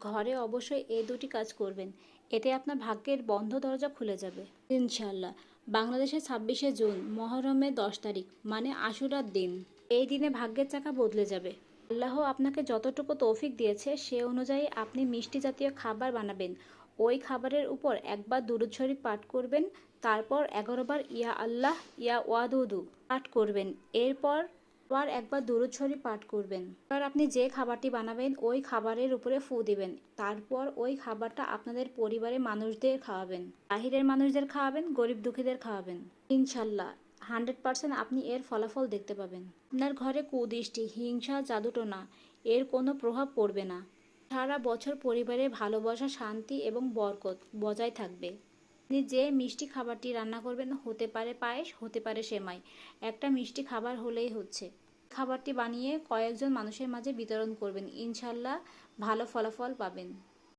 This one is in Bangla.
ঘরে অবশ্যই এই দুটি কাজ করবেন। এতে আপনার ভাগ্যের বন্ধ দরজা খুলে যাবে ইনশাল্লাহ। বাংলাদেশে 26শে জুন মহরমের 10 তারিখ মানে আশুরার দিন। এই দিনে ভাগ্যের চাকা বদলে যাবে। আল্লাহ আপনাকে যতটুকু তৌফিক দিয়েছে সে অনুযায়ী আপনি মিষ্টি জাতীয় খাবার বানাবেন। ওই খাবারের উপর একবার দুরূদ শরীফ পাঠ করবেন, তারপর 11বার ইয়া আল্লাহ ইয়া ওয়াদুদু পাঠ করবেন। এরপর আবার একবার দুরূদ শরীফ পাঠ করবেন। এবার আপনি যে খাবারটি বানাবেন ওই খাবারের উপরে ফু দিবেন। তারপর ওই খাবারটা আপনাদের পরিবারের মানুষদের খাওয়াবেন, বাহিরের মানুষদের খাওয়াবেন, গরিব দুঃখীদের খাওয়াবেন। ইনশাল্লাহ 100% আপনি এর ফলাফল দেখতে পাবেন। আপনার ঘরে কুদৃষ্টি, হিংসা, জাদুটোনা এর কোনো প্রভাব পড়বে না। সারা বছর পরিবারের ভালোবাসা, শান্তি এবং বরকত বজায় থাকবে। আপনি যে মিষ্টি খাবারটি রান্না করবেন, হতে পারে পায়েস, হতে পারে সেমাই, একটা মিষ্টি খাবার হলেই হচ্ছে। খাবারটি বানিয়ে কয়েকজন মানুষের মাঝে বিতরণ করবেন, ইনশাল্লাহ ভালো ফলাফল পাবেন।